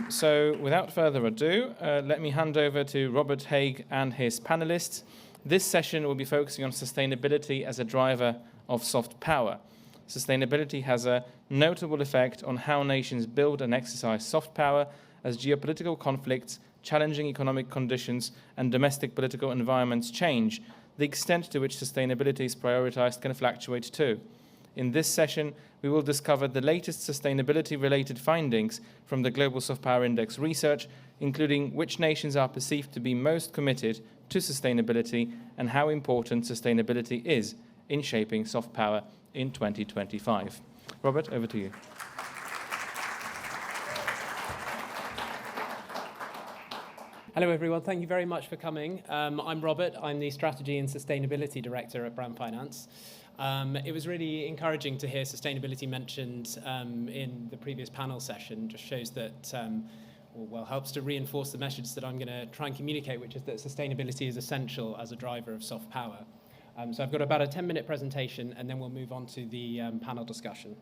So without further ado, let me hand over to Robert Haig and his panelists. This session will be focusing on sustainability as a driver of soft power. Sustainability has a notable effect on how nations build and exercise soft power as geopolitical conflicts, challenging economic conditions, and domestic political environments change. The extent to which sustainability is prioritized can fluctuate too. In this session, we will discover the latest sustainability-related findings from the Global Soft Power Index research, including which nations are perceived to be most committed to sustainability and how important sustainability is in shaping soft power in 2025. Robert, over to you. Hello, everyone. Thank you very much for coming. I'm Robert. I'm the Strategy and Sustainability Director at Brand Finance. It was really encouraging to hear sustainability mentioned in the previous panel session. Just shows that, helps to reinforce the message that I'm going to try and communicate, which is that sustainability is essential as a driver of soft power. So I've got about a 10-minute presentation, and then we'll move on to the panel discussion.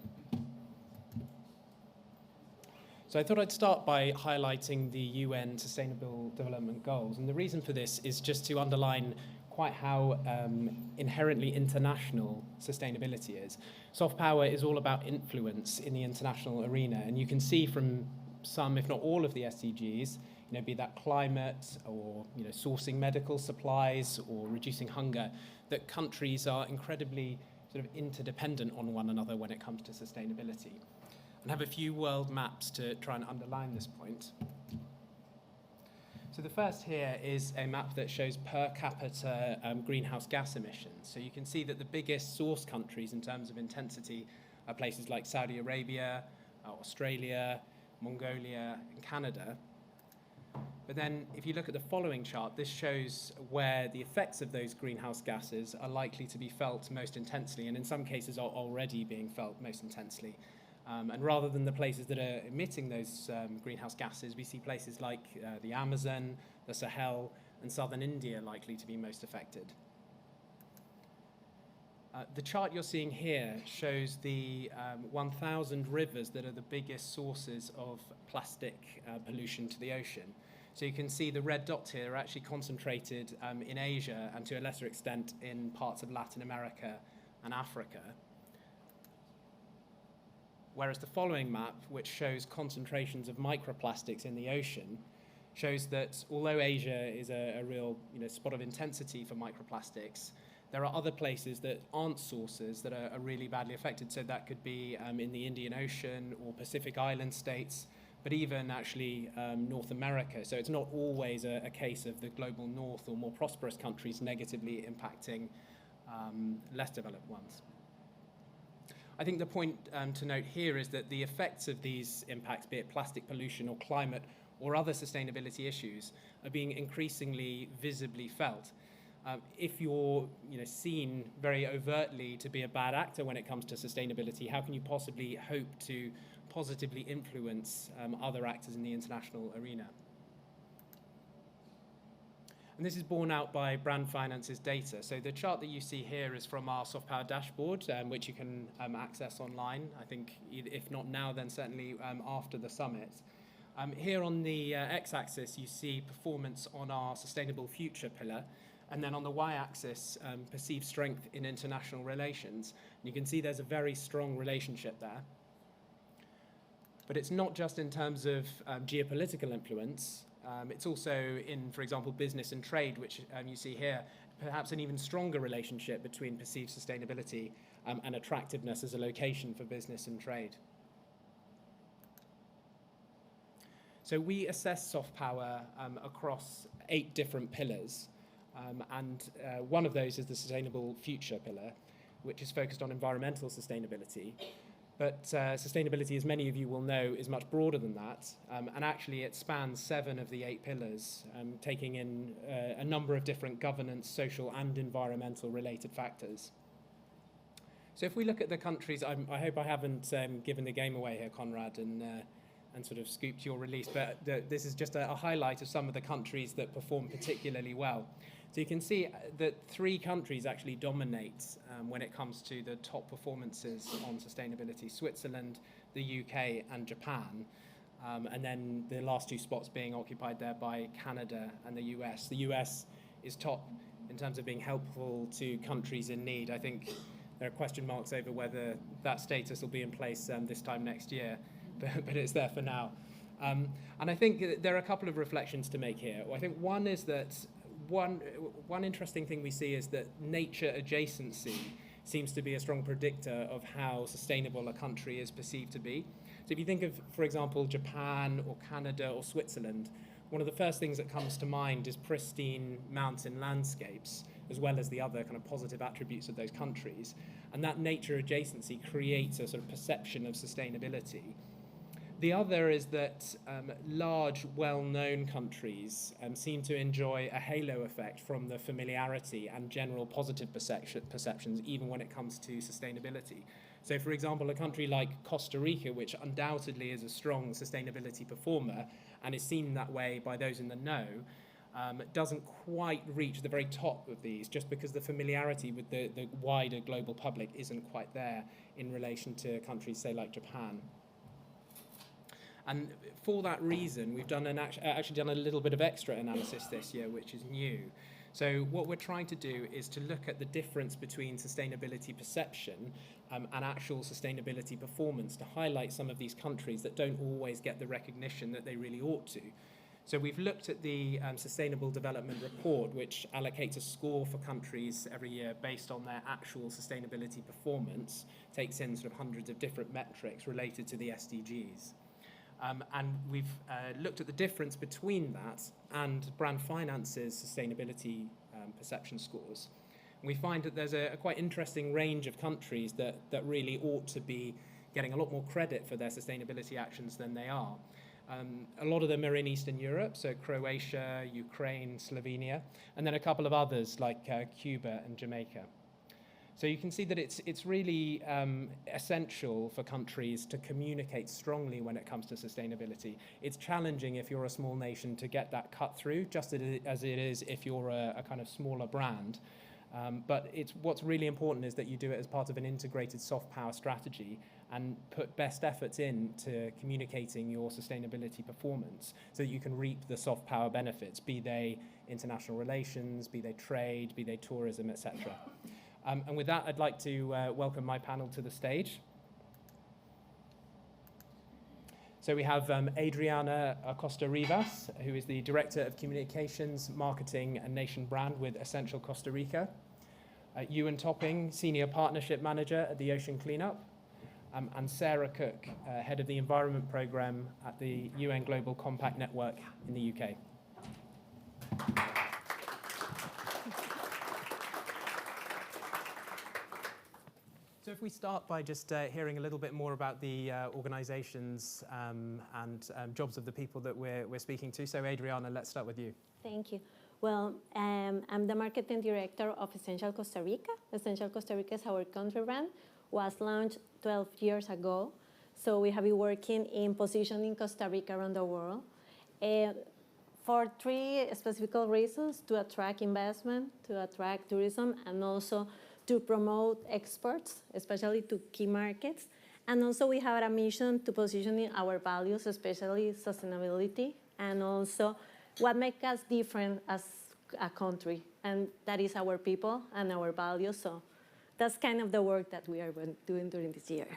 So I thought I'd start by highlighting the UN Sustainable Development Goals. And the reason for this is just to underline quite how inherently international sustainability is. Soft power is all about influence in the international arena. And you can see from some, if not all of the SDGs, be that climate or sourcing medical supplies or reducing hunger, that countries are incredibly sort of interdependent on one another when it comes to sustainability. And have a few world maps to try and underline this point. So the first here is a map that shows per capita greenhouse gas emissions. So you can see that the biggest source countries in terms of intensity are places like Saudi Arabia, Australia, Mongolia, and Canada. But then if you look at the following chart, this shows where the effects of those greenhouse gases are likely to be felt most intensely, and in some cases are already being felt most intensely. And rather than the places that are emitting those greenhouse gases, we see places like the Amazon, the Sahel, and southern India likely to be most affected. The chart you're seeing here shows the 1,000 rivers that are the biggest sources of plastic pollution to the ocean. So you can see the red dots here are actually concentrated in Asia and to a lesser extent in parts of Latin America and Africa. Whereas the following map, which shows concentrations of microplastics in the ocean, shows that although Asia is a real spot of intensity for microplastics, there are other places that aren't sources that are really badly affected. So that could be in the Indian Ocean or Pacific Island states, but even actually North America. So it's not always a case of the global north or more prosperous countries negatively impacting less developed ones. I think the point to note here is that the effects of these impacts, be it plastic pollution or climate or other sustainability issues, are being increasingly visibly felt. If you're seen very overtly to be a bad actor when it comes to sustainability, how can you possibly hope to positively influence other actors in the international arena? And this is borne out by Brand Finance's data. So the chart that you see here is from our soft power dashboard, which you can access online. I think if not now, then certainly after the summit. Here on the x-axis, you see performance on our sustainable future pillar. And then on the y-axis, perceived strength in international relations. And you can see there's a very strong relationship there. But it's not just in terms of geopolitical influence. It's also in, for example, business and trade, which you see here, perhaps an even stronger relationship between perceived sustainability and attractiveness as a location for business and trade. So we assess soft power across 8 different pillars. And one of those is the sustainable future pillar, which is focused on environmental sustainability. But sustainability, as many of you will know, is much broader than that. And actually, it spans 7 of the 8 pillars, taking in a number of different governance, social, and environmental related factors. So if we look at the countries, I hope I haven't given the game away here, Conrad, and sort of scooped your release, but this is just a highlight of some of the countries that perform particularly well. So you can see that 3 countries actually dominate when it comes to the top performances on sustainability: Switzerland, the UK, and Japan. And then the last 2 spots being occupied there by Canada and the US. The US is top in terms of being helpful to countries in need. I think there are question marks over whether that status will be in place this time next year, but it's there for now. And I think there are a couple of reflections to make here. I think one is that one interesting thing we see is that nature adjacency seems to be a strong predictor of how sustainable a country is perceived to be. So if you think of, for example, Japan or Canada or Switzerland, one of the first things that comes to mind is pristine mountain landscapes, as well as the other kind of positive attributes of those countries. And that nature adjacency creates a sort of perception of sustainability. The other is that large, well-known countries seem to enjoy a halo effect from the familiarity and general positive perceptions, even when it comes to sustainability. So, for example, a country like Costa Rica, which undoubtedly is a strong sustainability performer and is seen that way by those in the know, doesn't quite reach the very top of these, just because the familiarity with the wider global public isn't quite there in relation to countries, say, like Japan. And for that reason, we've actually done a little bit of extra analysis this year, which is new. So what we're trying to do is to look at the difference between sustainability perception and actual sustainability performance, to highlight some of these countries that don't always get the recognition that they really ought to. So we've looked at the Sustainable Development Report, which allocates a score for countries every year based on their actual sustainability performance, takes in sort of hundreds of different metrics related to the SDGs. And we've looked at the difference between that and Brand Finance's sustainability perception scores. And we find that there's a quite interesting range of countries that really ought to be getting a lot more credit for their sustainability actions than they are. A lot of them are in Eastern Europe, so Croatia, Ukraine, Slovenia, and then a couple of others like Cuba and Jamaica. So you can see that it's really essential for countries to communicate strongly when it comes to sustainability. It's challenging if you're a small nation to get that cut through, just as it is if you're a kind of smaller brand. But what's really important is that you do it as part of an integrated soft power strategy and put best efforts into communicating your sustainability performance so that you can reap the soft power benefits, be they international relations, be they trade, be they tourism, etc. And with that, I'd like to welcome my panel to the stage. So we have Adriana Acosta Rivas, who is the Director of Communications, Marketing and Nation Brand with Essential Costa Rica. Ewan Topping, Senior Partnership Manager at the Ocean Cleanup. And Sarah Cook, Head of the Environment Programme at the UN Global Compact Network in the UK. So if we start by just hearing a little bit more about the organisations and jobs of the people that we're speaking to. So Adriana, let's start with you. Thank you. Well, I'm the Marketing Director of Essential Costa Rica. Essential Costa Rica is our country brand, was launched 12 years ago. So we have been working in positioning Costa Rica around the world for 3 specific reasons: to attract investment, to attract tourism, and also to promote exports, especially to key markets. And also we have a mission to position our values, especially sustainability, and also what makes us different as a country. And that is our people and our values. So that's kind of the work that we are doing during this year.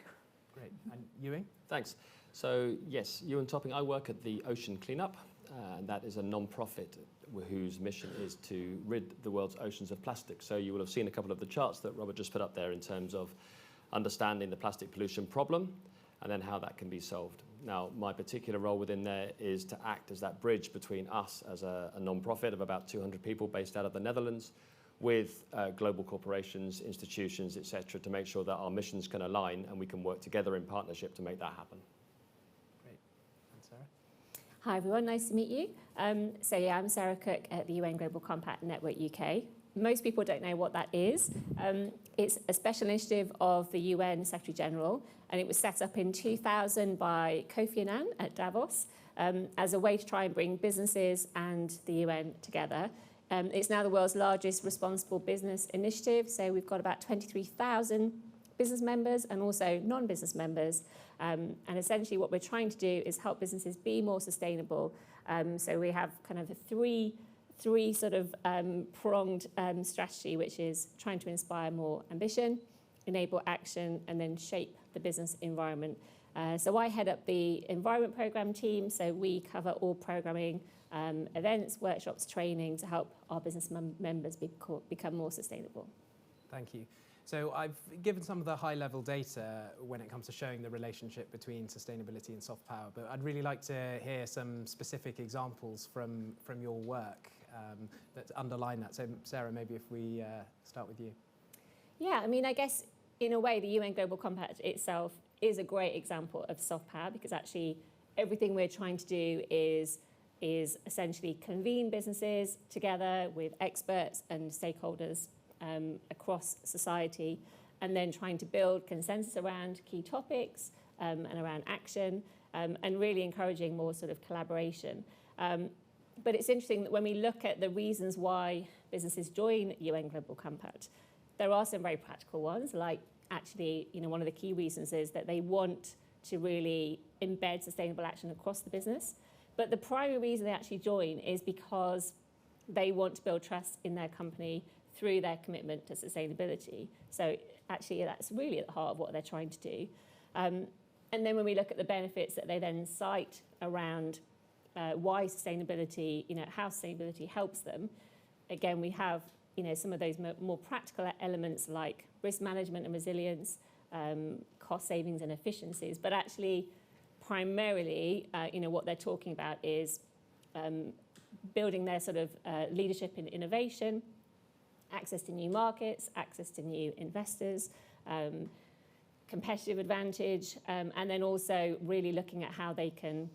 Great. And Ewan? Thanks. So yes, Ewan Topping, I work at the Ocean Cleanup, and that is a non-profit whose mission is to rid the world's oceans of plastic. So you will have seen a couple of the charts that Robert just put up there in terms of understanding the plastic pollution problem and then how that can be solved. Now, my particular role within there is to act as that bridge between us as a non-profit of about 200 people based out of the Netherlands with global corporations, institutions, etc., to make sure that our missions can align and we can work together in partnership to make that happen. Great. And Sarah? Hi everyone, nice to meet you. I'm Sarah Cook at the UN Global Compact Network UK. Most people don't know what that is. It's a special initiative of the UN Secretary General, and it was set up in 2000 by Kofi Annan at Davos as a way to try and bring businesses and the UN together It's now the world's largest responsible business initiative. So we've got about 23,000 business members and also non-business members. And essentially what we're trying to do is help businesses be more sustainable. So we have kind of three sort of pronged strategy, which is trying to inspire more ambition, enable action, and then shape the business environment. So I head up the environment program team. So we cover all programming, events, workshops, training to help our business members become more sustainable. Thank you. So I've given some of the high-level data when it comes to showing the relationship between sustainability and soft power, but I'd really like to hear some specific examples from your work that underline that. So Sarah, maybe if we start with you. Yeah, I mean, I guess in a way the UN Global Compact itself is a great example of soft power, because actually everything we're trying to do is essentially convene businesses together with experts and stakeholders across society, and then trying to build consensus around key topics and around action, and really encouraging more sort of collaboration. But it's interesting that when we look at the reasons why businesses join UN Global Compact, there are some very practical ones, like actually, one of the key reasons is that they want to really embed sustainable action across the business. But the primary reason they actually join is because they want to build trust in their company through their commitment to sustainability. So actually, that's really at the heart of what they're trying to do. And then when we look at the benefits that they then cite around why sustainability, how sustainability helps them, again, we have some of those more practical elements like risk management and resilience, cost savings and efficiencies. But actually, primarily, what they're talking about is building their sort of leadership in innovation, access to new markets, access to new investors, competitive advantage, and then also really looking at how they can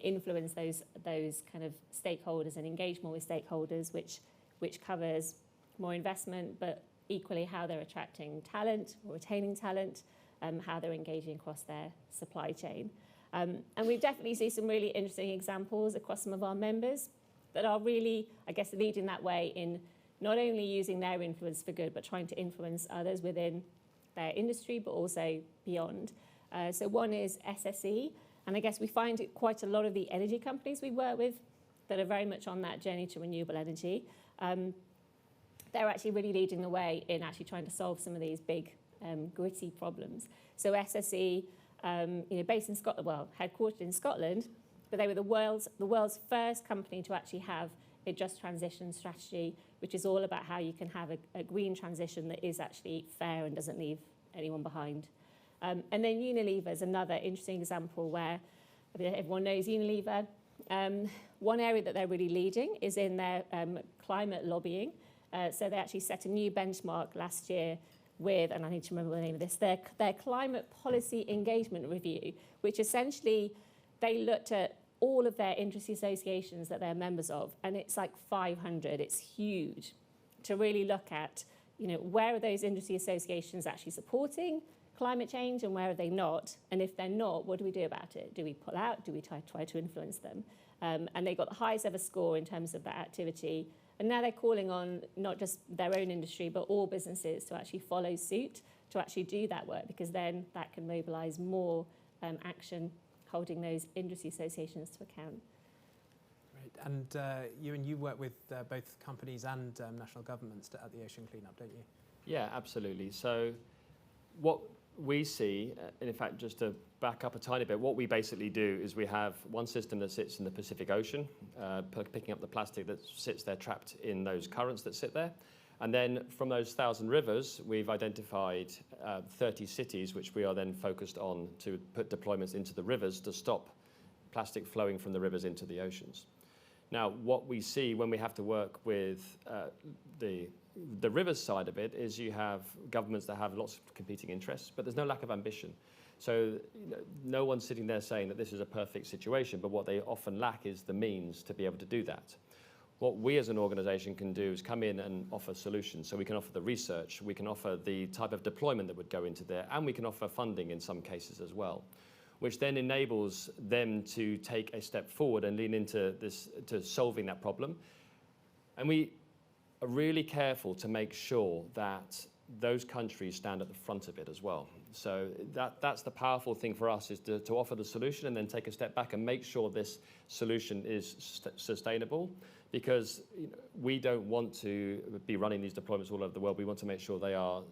influence those kind of stakeholders and engage more with stakeholders, which covers more investment, but equally how they're attracting talent or retaining talent, how they're engaging across their supply chain. And we've definitely seen some really interesting examples across some of our members that are really, I guess, leading that way in not only using their influence for good, but trying to influence others within their industry, but also beyond. So one is SSE, and I guess we find quite a lot of the energy companies we work with that are very much on that journey to renewable energy. They're actually really leading the way in actually trying to solve some of these big gritty problems. So SSE, based in Scotland, headquartered in Scotland, but they were the world's first company to actually have a just transition strategy, which is all about how you can have a green transition that is actually fair and doesn't leave anyone behind. And then Unilever is another interesting example where everyone knows Unilever. One area that they're really leading is in their climate lobbying. So they actually set a new benchmark last year with, and I need to remember the name of this, their climate policy engagement review, which essentially they looked at all of their industry associations that they're members of, and it's like 500. It's huge to really look at, where are those industry associations actually supporting climate change and where are they not? And if they're not, what do we do about it? Do we pull out? Do we try to influence them? And they got the highest ever score in terms of that activity. And now they're calling on not just their own industry, but all businesses to actually follow suit, to actually do that work, because then that can mobilise more action, holding those industry associations to account. Great. And Ewan, you work with both companies and national governments at the Ocean Cleanup, don't you? Yeah, absolutely. So what we see, and in fact, just to back up a tiny bit, what we basically do is we have one system that sits in the Pacific Ocean, picking up the plastic that sits there trapped in those currents that sit there. And then from those 1,000 rivers, we've identified 30 cities, which we are then focused on to put deployments into the rivers to stop plastic flowing from the rivers into the oceans. Now, what we see when we have to work with the rivers side of it is you have governments that have lots of competing interests, but there's no lack of ambition. So no one's sitting there saying that this is a perfect situation, but what they often lack is the means to be able to do that. What we as an organisation can do is come in and offer solutions. So we can offer the research, we can offer the type of deployment that would go into there, and we can offer funding in some cases as well, which then enables them to take a step forward and lean into this, to solving that problem. And we are really careful to make sure that those countries stand at the front of it as well. So that's the powerful thing for us, is to offer the solution and then take a step back and make sure this solution is sustainable, because we don't want to be running these deployments all over the world. We want to make sure they are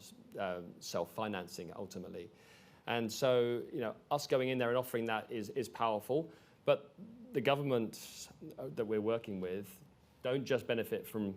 self-financing ultimately. And so us going in there and offering that is powerful, but the governments that we're working with don't just benefit from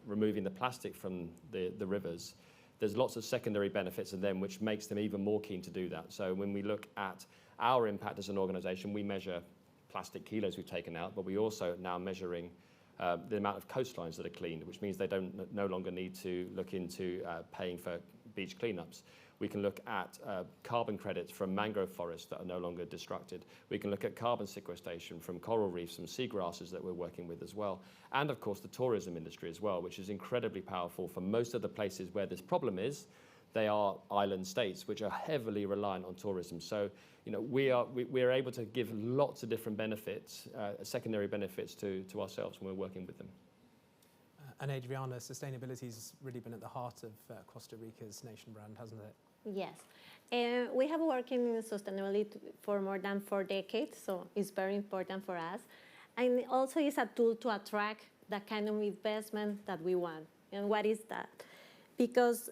removing the plastic from the rivers. There's lots of secondary benefits of them, which makes them even more keen to do that. So when we look at our impact as an organization, we measure plastic kilos we've taken out, but we also now measuring the amount of coastlines that are cleaned, which means they no longer need to look into paying for beach cleanups. We can look at carbon credits from mangrove forests that are no longer destructed. We can look at carbon sequestration from coral reefs and seagrasses that we're working with as well. And of course, the tourism industry as well, which is incredibly powerful for most of the places where this problem is. They are island states, which are heavily reliant on tourism. So, we are able to give lots of different benefits, secondary benefits to ourselves when we're working with them. And Adriana, sustainability has really been at the heart of Costa Rica's nation brand, hasn't it? Yes. We have worked in sustainability for more than 4 decades, so it's very important for us. And also it's a tool to attract the kind of investment that we want. And what is that? Because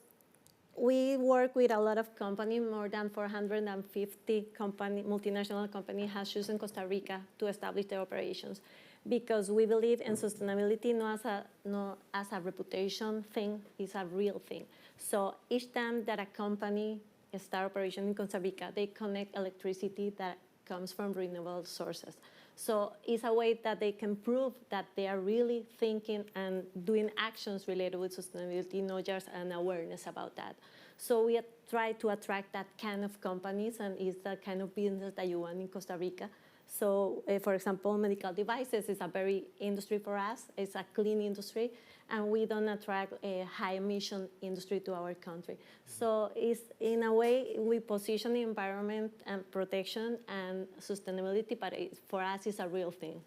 we work with a lot of companies, more than 450 multinational companies has chosen Costa Rica to establish their operations, because we believe in sustainability not as a reputation thing, it's a real thing. So each time that a company starts operation in Costa Rica, they connect electricity that comes from renewable sources. So it's a way that they can prove that they are really thinking and doing actions related with sustainability, not just an awareness about that. So we try to attract that kind of companies, and it's the kind of business that you want in Costa Rica. So, for example, medical devices is a very industry for us. It's a clean industry, and we don't attract a high-emission industry to our country. So, it's, in a way, we position the environment and protection and sustainability, but for us, it's a real thing.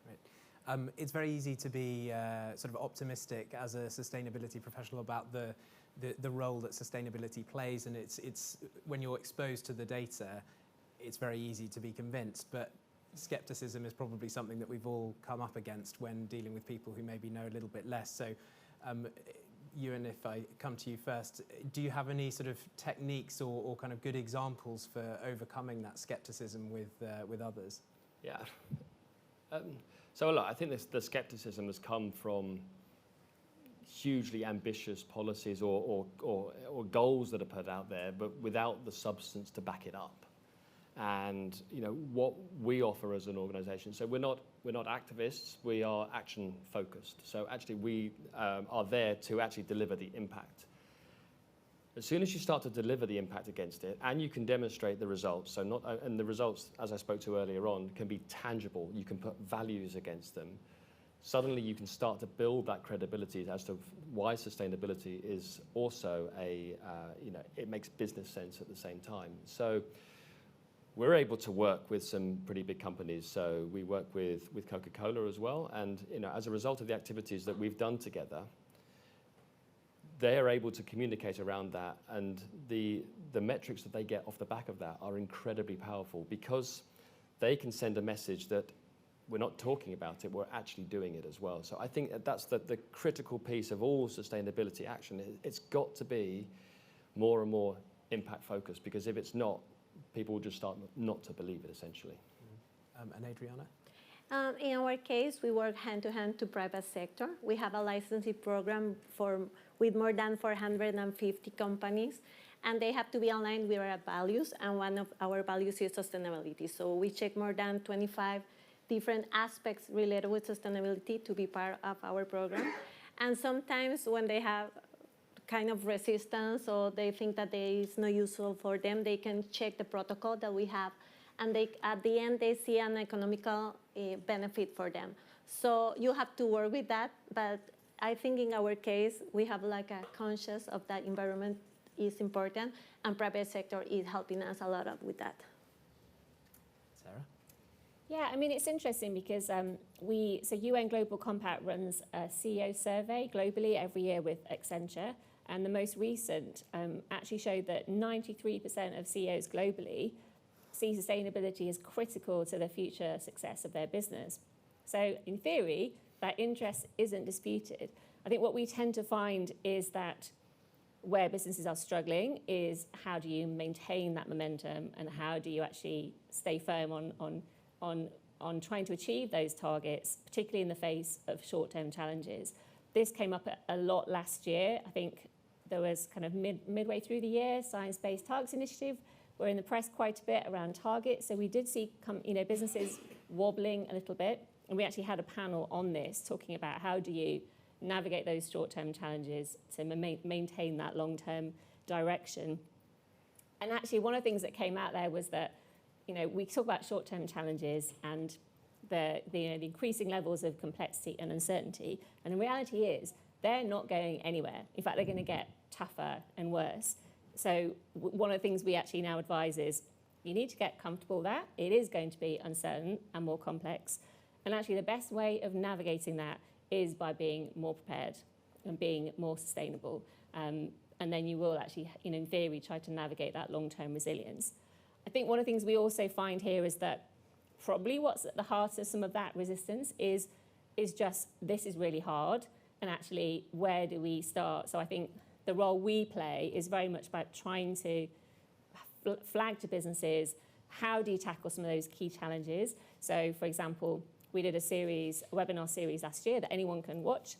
Right. It's very easy to be sort of optimistic as a sustainability professional about the role that sustainability plays, and it's when you're exposed to the data, it's very easy to be convinced, but skepticism is probably something that we've all come up against when dealing with people who maybe know a little bit less. So, Ewan, if I come to you first, do you have any sort of techniques or kind of good examples for overcoming that skepticism with others? Yeah. So look, I think the skepticism has come from hugely ambitious policies or goals that are put out there, but without the substance to back it up. And what we offer as an organization, so we're not activists, we are action focused. So actually we are there to actually deliver the impact. As soon as you start to deliver the impact against it, and you can demonstrate the results, and the results, as I spoke to earlier on, can be tangible, you can put values against them, suddenly you can start to build that credibility as to why sustainability is also it makes business sense at the same time. So we're able to work with some pretty big companies. So we work with Coca-Cola as well. And as a result of the activities that we've done together, they're able to communicate around that. And the metrics that they get off the back of that are incredibly powerful, because they can send a message that we're not talking about it, we're actually doing it as well. So I think that's the critical piece of all sustainability action. It's got to be more and more impact focused, because if it's not, people will just start not to believe it, essentially. And Adriana? In our case, we work hand-to-hand to private sector. We have a licensing program with more than 450 companies, and they have to be aligned with our values, and one of our values is sustainability. So we check more than 25 different aspects related with sustainability to be part of our program. And sometimes when they have kind of resistance or they think that it is not useful for them, they can check the protocol that we have, and at the end they see an economical benefit for them. So you have to work with that, but I think in our case we have like a conscious of that environment is important, and private sector is helping us a lot with that. Sarah? Yeah, I mean, it's interesting because so UN Global Compact runs a CEO survey globally every year with Accenture, and the most recent actually showed that 93% of CEOs globally see sustainability as critical to the future success of their business. So in theory, that interest isn't disputed. I think what we tend to find is that where businesses are struggling is how do you maintain that momentum and how do you actually stay firm on trying to achieve those targets, particularly in the face of short-term challenges. This came up a lot last year. I think there was kind of midway through the year, Science-Based Targets Initiative were in the press quite a bit around targets. So we did see businesses wobbling a little bit. And we actually had a panel on this talking about how do you navigate those short-term challenges to maintain that long-term direction. And actually one of the things that came out there was that, we talk about short-term challenges and the increasing levels of complexity and uncertainty. And the reality is they're not going anywhere. In fact, they're going to get tougher and worse. So one of the things we actually now advise is you need to get comfortable that it is going to be uncertain and more complex. And actually the best way of navigating that is by being more prepared and being more sustainable. And then you will actually, in theory, try to navigate that long-term resilience. I think one of the things we also find here is that probably what's at the heart of some of that resistance is just this is really hard, and actually where do we start? So I think the role we play is very much about trying to flag to businesses how do you tackle some of those key challenges. So for example, we did a webinar series last year that anyone can watch,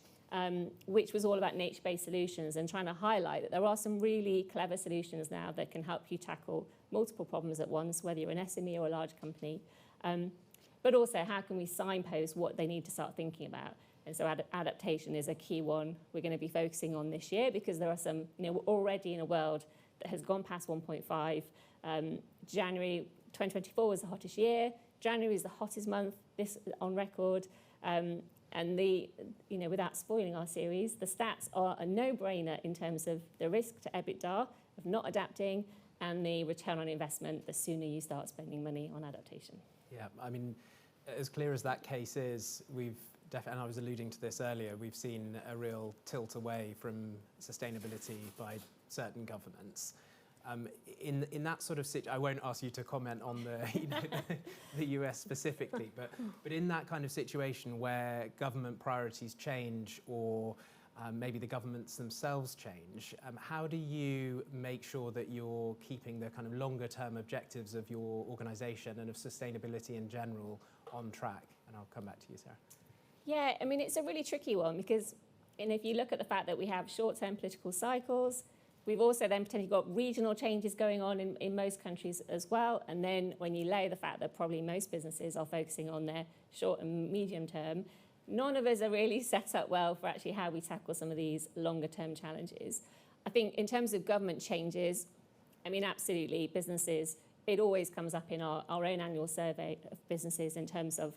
which was all about nature-based solutions and trying to highlight that there are some really clever solutions now that can help you tackle multiple problems at once, whether you're an SME or a large company. But also, how can we signpost what they need to start thinking about? And so adaptation is a key one we're going to be focusing on this year because there are some, we're already in a world that has gone past 1.5. January 2024 was the hottest year. January is the hottest month this on record. And without spoiling our series, the stats are a no-brainer in terms of the risk to EBITDA of not adapting and the return on investment the sooner you start spending money on adaptation. Yeah, I mean, as clear as that case is, and I was alluding to this earlier, we've seen a real tilt away from sustainability by certain governments. In that sort of situation, I won't ask you to comment on the US specifically, but in that kind of situation where government priorities change or maybe the governments themselves change, how do you make sure that you're keeping the kind of longer term objectives of your organisation and of sustainability in general on track? And I'll come back to you, Sarah. Yeah, I mean, it's a really tricky one because if you look at the fact that we have short-term political cycles, we've also then potentially got regional changes going on in most countries as well. And then when you lay the fact that probably most businesses are focusing on their short and medium term, none of us are really set up well for actually how we tackle some of these longer term challenges. I think in terms of government changes, I mean, absolutely, businesses, it always comes up in our own annual survey of businesses in terms of,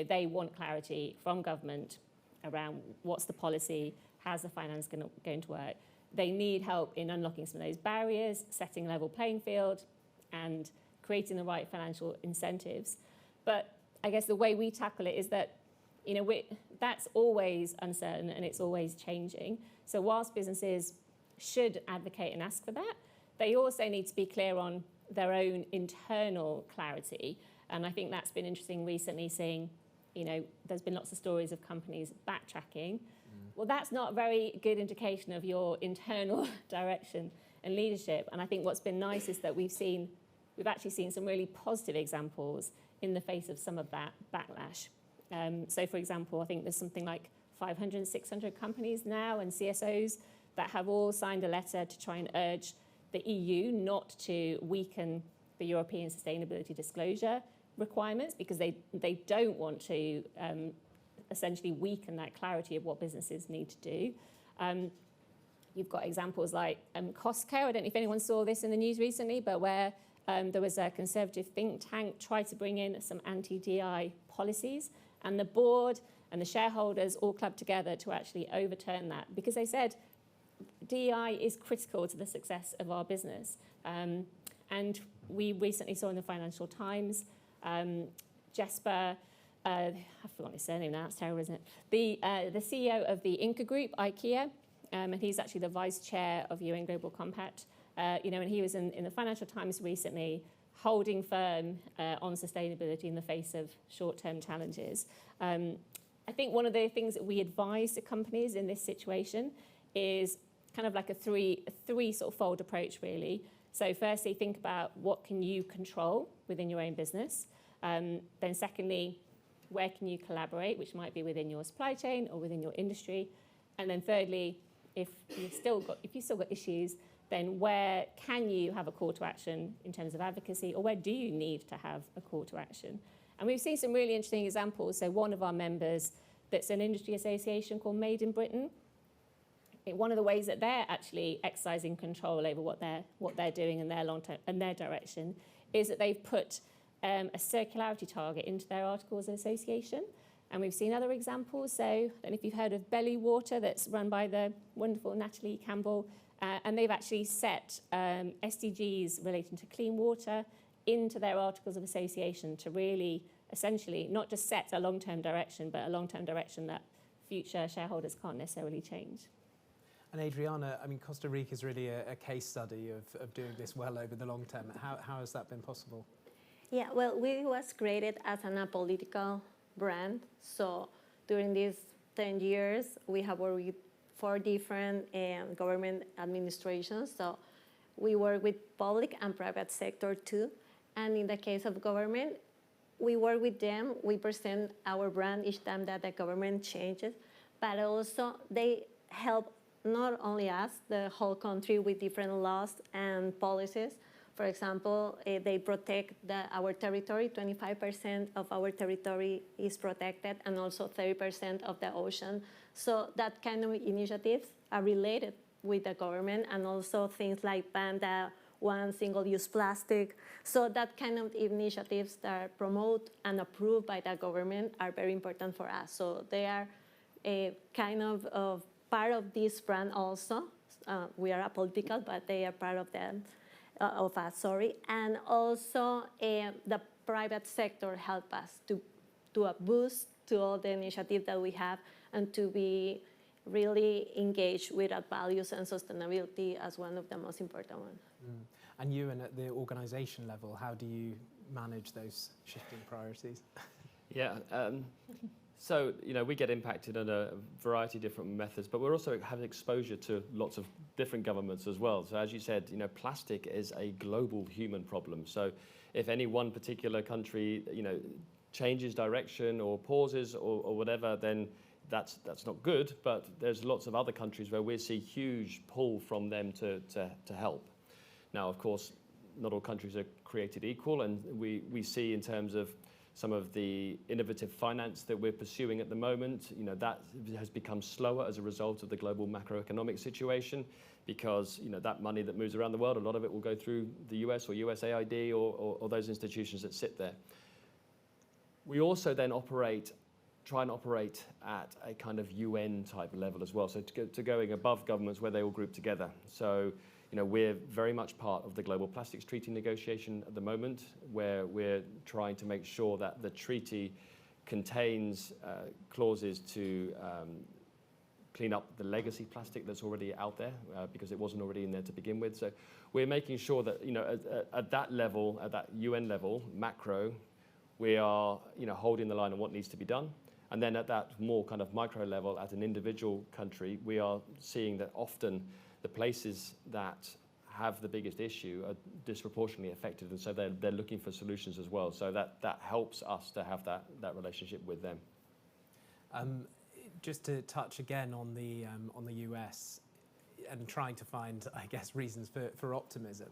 they want clarity from government around what's the policy, how's the finance going to work. They need help in unlocking some of those barriers, setting a level playing field, and creating the right financial incentives. But I guess the way we tackle it is that, that's always uncertain and it's always changing. So whilst businesses should advocate and ask for that, they also need to be clear on their own internal clarity. And I think that's been interesting recently, seeing, there's been lots of stories of companies backtracking. Well, that's not a very good indication of your internal direction and leadership. And I think what's been nice is that we've actually seen some really positive examples in the face of some of that backlash. So, for example, I think there's something like 500, 600 companies now and CSOs that have all signed a letter to try and urge the EU not to weaken the European sustainability disclosure requirements because they don't want to essentially weaken that clarity of what businesses need to do. You've got examples like COSTA. I don't know if anyone saw this in the news recently, but where there was a conservative think tank tried to bring in some anti-DI policies, and the board and the shareholders all clubbed together to actually overturn that because they said DEI is critical to the success of our business. And we recently saw in the Financial Times Jesper, I've forgotten his surname now, it's terrible, isn't it? The CEO of the Inca Group, IKEA, and he's actually the vice chair of UN Global Compact. And he was in the Financial Times recently holding firm on sustainability in the face of short-term challenges. I think one of the things that we advise to companies in this situation is kind of like a three sort of fold approach, really. So firstly, think about what can you control within your own business. Then secondly, where can you collaborate, which might be within your supply chain or within your industry. And then thirdly, if you've still got issues, then where can you have a call to action in terms of advocacy, or where do you need to have a call to action? And we've seen some really interesting examples. So one of our members, that's an industry association called Made in Britain, one of the ways that they're actually exercising control over what they're doing in their long-term and their direction is that they've put a circularity target into their articles of association. And we've seen other examples. So I don't know if you've heard of Belly Water, that's run by the wonderful Natalie Campbell. And they've actually set SDGs relating to clean water into their articles of association to really essentially not just set a long-term direction, but a long-term direction that future shareholders can't necessarily change. And Adriana, I mean, Costa Rica is really a case study of doing this well over the long term. How has that been possible? Yeah, well, we was created as an apolitical brand. So during these 10 years, we have worked with 4 different government administrations. So we work with public and private sector too. And in the case of government, we work with them. We present our brand each time that the government changes, but also they help not only us, the whole country, with different laws and policies. For example, they protect our territory. 25% of our territory is protected, and also 30% of the ocean. So that kind of initiatives are related with the government, and also things like ban the one single-use plastic. So that kind of initiatives that are promoted and approved by the government are very important for us. So they are a kind of part of this brand also. We are apolitical, but they are part of them. Of us, sorry. And also the private sector help us to a boost to all the initiatives that we have, and to be really engaged with our values and sustainability as one of the most important ones. And you, and at the organization level, how do you manage those shifting priorities? Yeah. So, we get impacted on a variety of different methods, but we're also having exposure to lots of different governments as well. So as you said, plastic is a global human problem. So if any one particular country, changes direction or pauses or whatever, then that's not good. But there's lots of other countries where we see huge pull from them to help. Now, of course, not all countries are created equal, and we see in terms of some of the innovative finance that we're pursuing at the moment, that has become slower as a result of the global macroeconomic situation, because that money that moves around the world, a lot of it will go through the US or USAID or those institutions that sit there. We also then try and operate at a kind of UN type level as well, so to going above governments where they all group together. So we're very much part of the Global Plastics Treaty negotiation at the moment, where we're trying to make sure that the treaty contains clauses to clean up the legacy plastic that's already out there, because it wasn't already in there to begin with. So we're making sure that at that level, at that UN level, macro, we are holding the line on what needs to be done. And then at that more kind of micro level, at an individual country, we are seeing that often the places that have the biggest issue are disproportionately affected, and so they're looking for solutions as well. So that helps us to have that relationship with them. Just to touch again on the US and trying to find, I guess, reasons for optimism.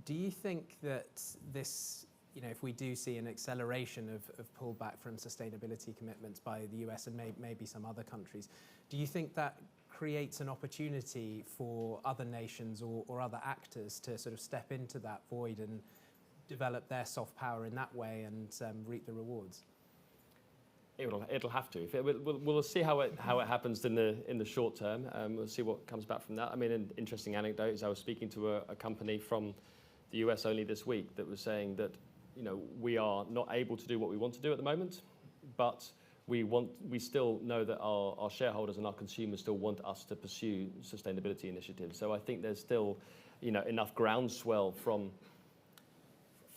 Do you think that this, if we do see an acceleration of pullback from sustainability commitments by the US and maybe some other countries, do you think that creates an opportunity for other nations or other actors to sort of step into that void and develop their soft power in that way and reap the rewards? It'll have to. We'll see how it happens in the short term. We'll see what comes back from that. I mean, an interesting anecdote is I was speaking to a company from the US only this week that was saying that we are not able to do what we want to do at the moment, but we still know that our shareholders and our consumers still want us to pursue sustainability initiatives. So I think there's still, enough groundswell from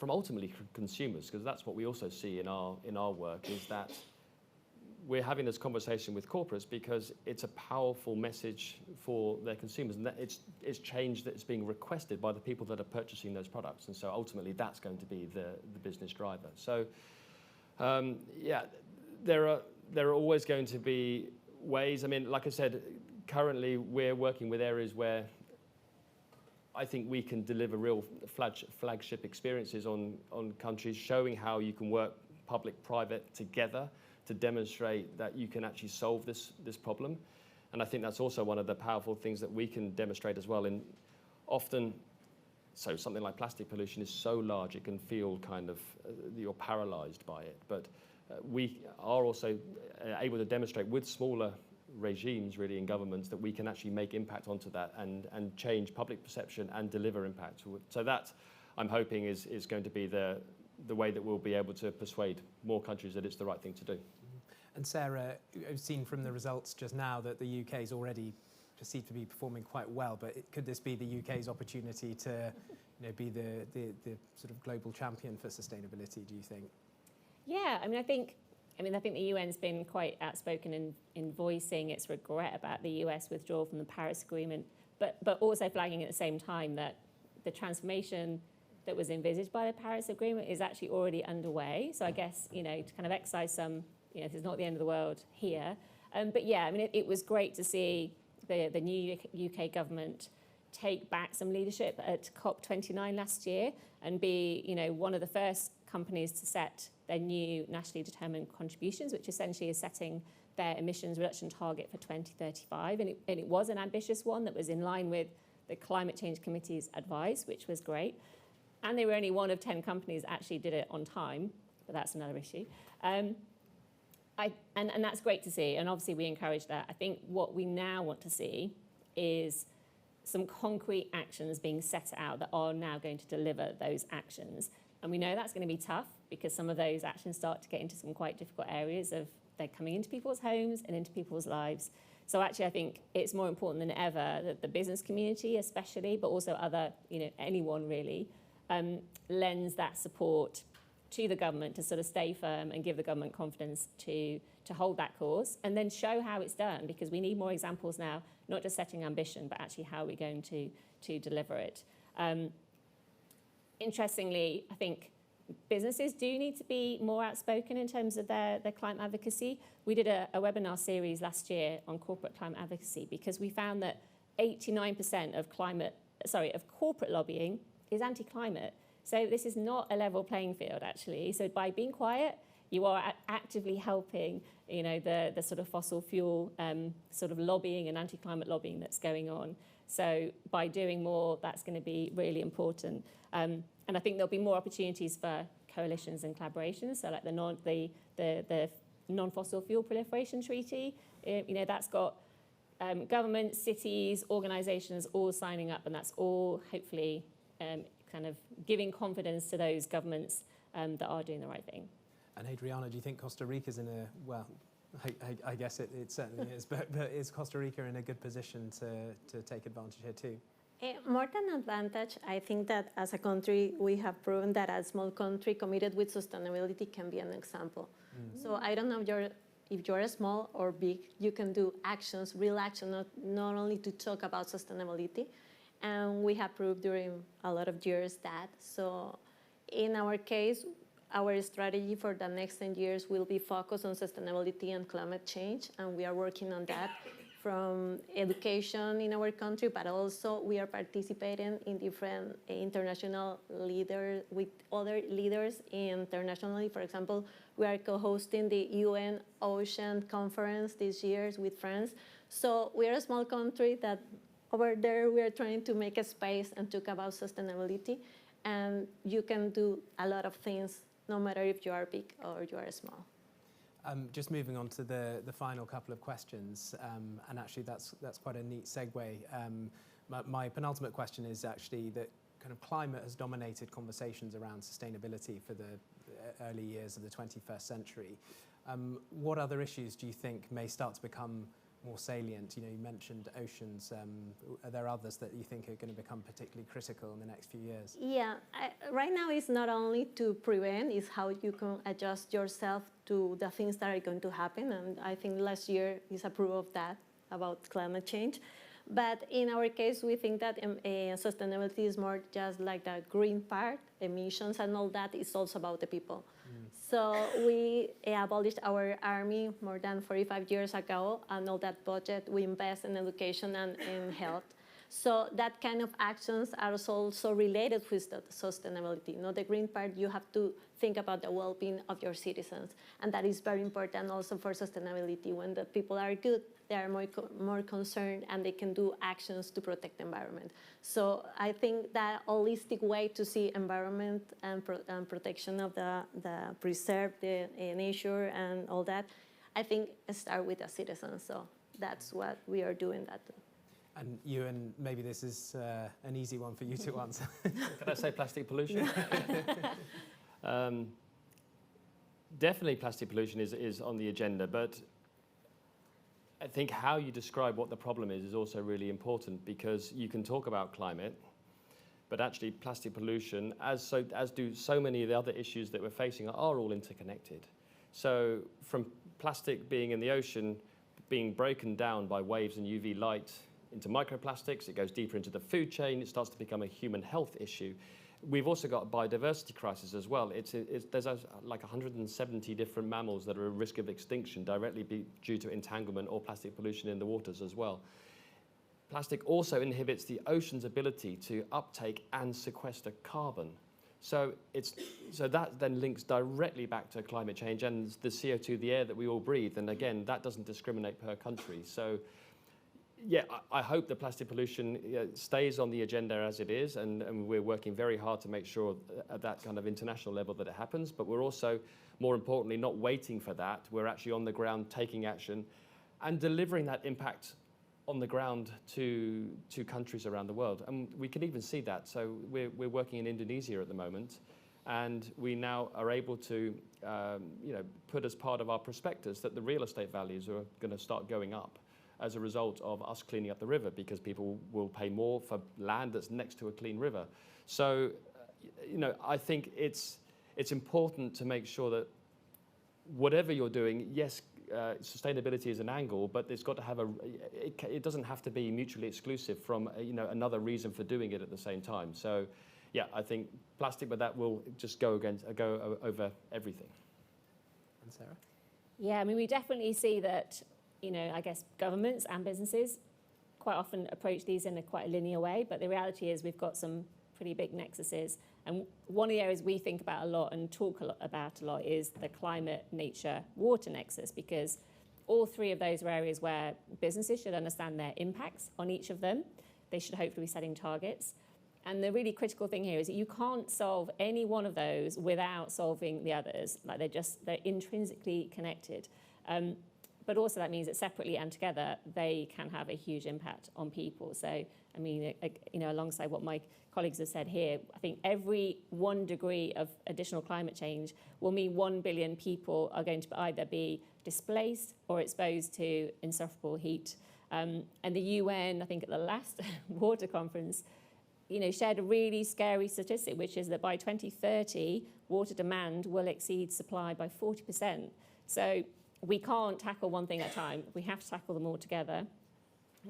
ultimately consumers, because that's what we also see in our work, is that we're having this conversation with corporates because it's a powerful message for their consumers, and that it's change that's being requested by the people that are purchasing those products, and so ultimately that's going to be the business driver. So there are always going to be ways. I mean, like I said, currently we're working with areas where I think we can deliver real flagship experiences on countries, showing how you can work public-private together to demonstrate that you can actually solve this problem. And I think that's also one of the powerful things that we can demonstrate as well. So something like plastic pollution is so large, it can feel kind of, you're paralyzed by it. But we are also able to demonstrate with smaller regimes really in governments that we can actually make impact onto that and change public perception and deliver impact. So that, I'm hoping, is going to be the way that we'll be able to persuade more countries that it's the right thing to do. And Sarah, I've seen from the results just now that the UK is already perceived to be performing quite well, but could this be the UK's opportunity to be the sort of global champion for sustainability, do you think? Yeah, I think the UN's been quite outspoken in voicing its regret about the US withdrawal from the Paris Agreement, but also flagging at the same time that the transformation that was envisaged by the Paris Agreement is actually already underway. So I guess, to kind of excise some, this is not the end of the world here. But yeah, it was great to see the new UK government take back some leadership at COP29 last year and be, one of the first companies to set their new nationally determined contributions, which essentially is setting their emissions reduction target for 2035. And it was an ambitious one that was in line with the Climate Change Committee's advice, which was great. And they were only one of 10 companies that actually did it on time, but that's another issue. And that's great to see, and obviously we encourage that. I think what we now want to see is some concrete actions being set out that are now going to deliver those actions. And we know that's going to be tough because some of those actions start to get into some quite difficult areas of they're coming into people's homes and into people's lives. So actually I think it's more important than ever that the business community especially, but also other, anyone really, lends that support to the government to sort of stay firm and give the government confidence to hold that course and then show how it's done, because we need more examples now, not just setting ambition, but actually how we're going to deliver it. Interestingly, I think businesses do need to be more outspoken in terms of their climate advocacy. We did a webinar series last year on corporate climate advocacy because we found that 89% of corporate lobbying is anti-climate. So this is not a level playing field, actually. So by being quiet, you are actively helping, the sort of fossil fuel sort of lobbying and anti-climate lobbying that's going on. So by doing more, that's going to be really important. And I think there'll be more opportunities for coalitions and collaborations. So like the non-fossil fuel proliferation treaty, that's got governments, cities, organisations all signing up, and that's all hopefully kind of giving confidence to those governments that are doing the right thing. And Adriana, do you think Costa Rica's in a, well, I guess it certainly is, but is Costa Rica in a good position to take advantage here too? More than advantage, I think that as a country, we have proven that a small country committed with sustainability can be an example. So I don't know if you're small or big, you can do actions, real action, not only to talk about sustainability. And we have proved during a lot of years that. So in our case, our strategy for the next 10 years will be focused on sustainability and climate change, and we are working on that from education in our country, but also we are participating in different international leaders with other leaders internationally. For example, we are co-hosting the UN Ocean Conference this year with France. So we are a small country that over there we are trying to make a space and talk about sustainability, and you can do a lot of things no matter if you are big or you are small. Just moving on to the final couple of questions, and actually that's quite a neat segue. My penultimate question is actually that kind of climate has dominated conversations around sustainability for the early years of the 21st century. What other issues do you think may start to become more salient? You know, you mentioned oceans. Are there others that you think are going to become particularly critical in the next few years? Yeah, right now it's not only to prevent, it's how you can adjust yourself to the things that are going to happen. And I think last year is a proof of that, about climate change. But in our case, we think that sustainability is more just like the green part, emissions and all that. It's also about the people. So we abolished our army more than 45 years ago, and all that budget we invest in education and in health. So that kind of actions are also related with the sustainability. You know, the green part, you have to think about the well-being of your citizens. And that is very important also for sustainability. When the people are good, they are more concerned and they can do actions to protect the environment. So I think that holistic way to see environment and protection of the preserve the nature and all that, I think start with the citizens. So that's what we are doing that too. And Ewan, maybe this is an easy one for you to answer. Can I say plastic pollution? Definitely plastic pollution is on the agenda, but I think how you describe what the problem is also really important, because you can talk about climate, but actually plastic pollution, as do so many of the other issues that we're facing, are all interconnected. So from plastic being in the ocean, being broken down by waves and UV light into microplastics, it goes deeper into the food chain, it starts to become a human health issue. We've also got a biodiversity crisis as well. There's like 170 different mammals that are at risk of extinction directly due to entanglement or plastic pollution in the waters as well. Plastic also inhibits the ocean's ability to uptake and sequester carbon. So that then links directly back to climate change and the CO2, the air that we all breathe. And again, that doesn't discriminate per country. So yeah, I hope the plastic pollution stays on the agenda as it is, and we're working very hard to make sure at that kind of international level that it happens. But we're also, more importantly, not waiting for that. We're actually on the ground taking action and delivering that impact on the ground to countries around the world. And we can even see that. So we're working in Indonesia at the moment, and we now are able to put as part of our prospectus that the real estate values are going to start going up as a result of us cleaning up the river, because people will pay more for land that's next to a clean river. So, I think it's important to make sure that whatever you're doing, yes, sustainability is an angle, but it's got to have it doesn't have to be mutually exclusive from another reason for doing it at the same time. So, yeah, I think plastic, but that will just go over everything. And Sarah? Yeah, I mean, we definitely see that. I guess governments and businesses quite often approach these in quite a linear way, but the reality is we've got some pretty big nexuses. And one of the areas we think about a lot and talk about a lot is the climate, nature, water nexus, because all three of those are areas where businesses should understand their impacts on each of them. They should hopefully be setting targets. And the really critical thing here is that you can't solve any one of those without solving the others. Like they're intrinsically connected. But also that means that separately and together, they can have a huge impact on people. So, I mean, alongside what my colleagues have said here, I think every 1 degree of additional climate change will mean 1 billion people are going to either be displaced or exposed to insufferable heat. And the UN, I think at the last water conference, shared a really scary statistic, which is that by 2030, water demand will exceed supply by 40%. So we can't tackle one thing at a time. We have to tackle them all together.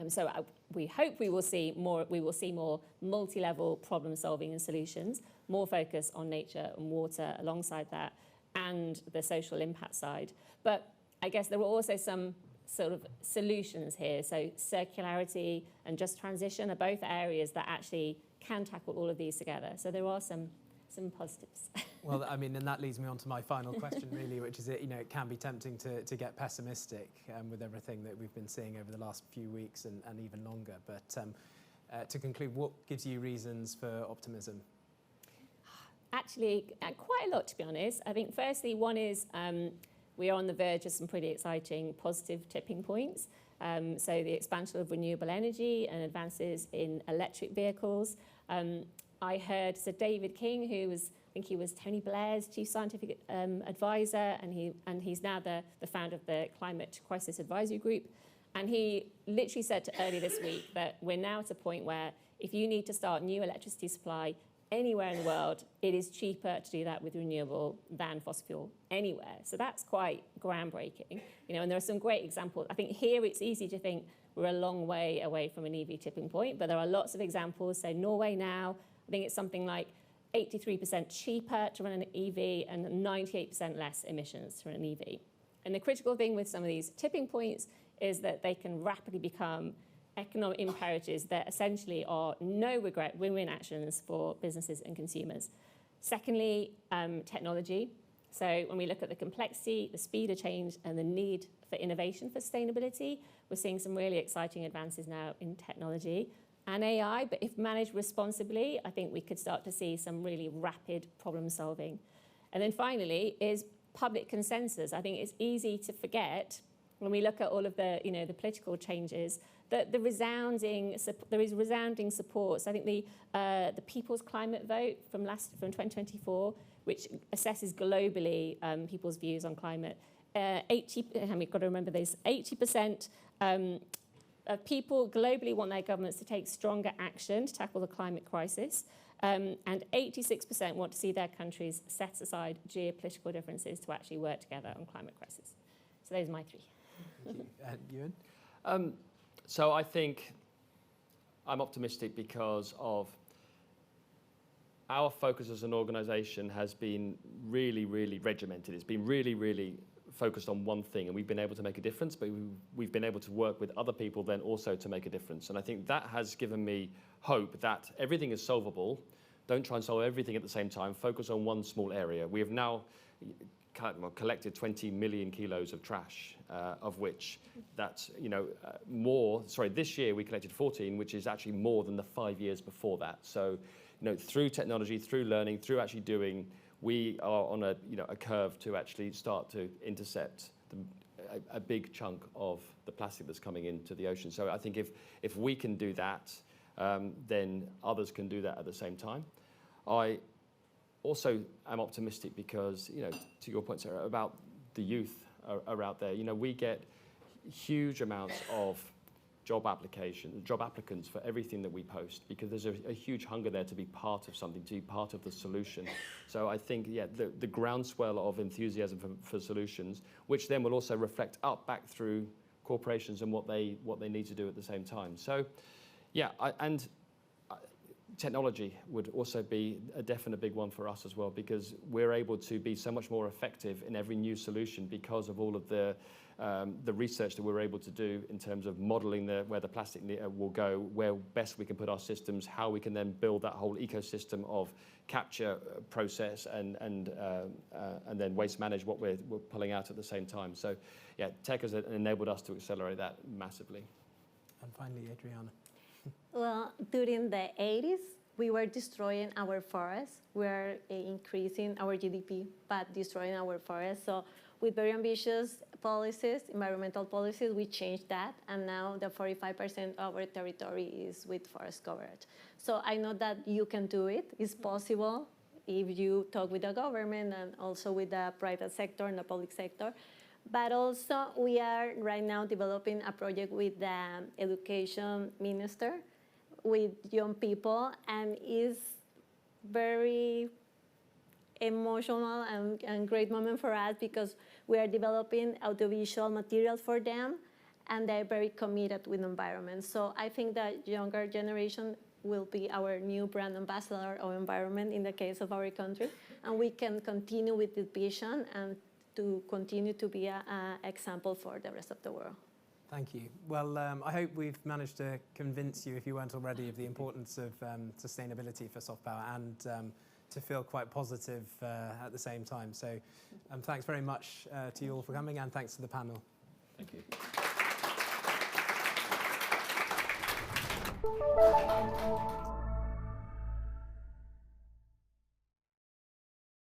So we hope we will see more multi-level problem solving and solutions, more focus on nature and water alongside that, and the social impact side. But I guess there are also some sort of solutions here. So circularity and just transition are both areas that actually can tackle all of these together. So there are some positives. Well, I mean, and that leads me on to my final question, really, which is, it can be tempting to get pessimistic with everything that we've been seeing over the last few weeks and even longer. But to conclude, what gives you reasons for optimism? Actually, quite a lot, to be honest. I think firstly, one is we are on the verge of some pretty exciting positive tipping points. So the expansion of renewable energy and advances in electric vehicles. I heard Sir David King, who was, I think he was Tony Blair's chief scientific advisor, and he's now the founder of the Climate Crisis Advisory Group. And he literally said earlier this week that we're now at a point where if you need to start new electricity supply anywhere in the world, it is cheaper to do that with renewable than fossil fuel anywhere. So that's quite groundbreaking. And there are some great examples. I think here it's easy to think we're a long way away from an EV tipping point, but there are lots of examples. So Norway now, I think it's something like 83% cheaper to run an EV and 98% less emissions to run an EV. And the critical thing with some of these tipping points is that they can rapidly become economic imperatives that essentially are no regret win-win actions for businesses and consumers. Secondly, technology. So when we look at the complexity, the speed of change, and the need for innovation for sustainability, we're seeing some really exciting advances now in technology and AI. But if managed responsibly, I think we could start to see some really rapid problem solving. And then finally is public consensus. I think it's easy to forget when we look at all of the, the political changes, that there is resounding support. So I think the People's Climate Vote from 2024, which assesses globally people's views on climate, we've got to remember this, 80% of people globally want their governments to take stronger action to tackle the climate crisis, and 86% want to see their countries set aside geopolitical differences to actually work together on climate crisis. So those are my three. Thank you. Ewan? So I think I'm optimistic because of our focus as an organisation has been really, really regimented. It's been really, really focused on one thing, and we've been able to make a difference, but we've been able to work with other people then also to make a difference. And I think that has given me hope that everything is solvable. Don't try and solve everything at the same time. Focus on one small area. We have now collected 20 million kilos of trash, of which that's this year we collected 14, which is actually more than the 5 years before that. So through technology, through learning, through actually doing, we are on a curve to actually start to intercept a big chunk of the plastic that's coming into the ocean. So I think if we can do that, then others can do that at the same time. I also am optimistic because, to your point, Sarah, about the youth are out there. We get huge amounts of job applicants for everything that we post, because there's a huge hunger there to be part of something, to be part of the solution. So I think, the groundswell of enthusiasm for solutions, which then will also reflect back through corporations and what they need to do at the same time. So, technology would also be a definite big one for us as well, because we're able to be so much more effective in every new solution because of all of the research that we're able to do in terms of modelling where the plastic will go, where best we can put our systems, how we can then build that whole ecosystem of capture, process, and then waste manage what we're pulling out at the same time. So, tech has enabled us to accelerate that massively. And finally, Adriana. Well, during the 80s, we were destroying our forests. We were increasing our GDP, but destroying our forests. So with very ambitious policies, environmental policies, we changed that. And now the 45% of our territory is with forest coverage. So I know that you can do it. It's possible if you talk with the government and also with the private sector and the public sector. But also, we are right now developing a project with the education minister, with young people, and it's very emotional and great moment for us because we are developing audiovisual material for them, and they're very committed with the environment. So I think that younger generation will be our new brand ambassador of environment in the case of our country, and we can continue with this vision and to continue to be an example for the rest of the world. Thank you. Well, I hope we've managed to convince you, if you weren't already, of the importance of sustainability for soft power and to feel quite positive at the same time. So thanks very much to you all for coming, and thanks to the panel. Thank you.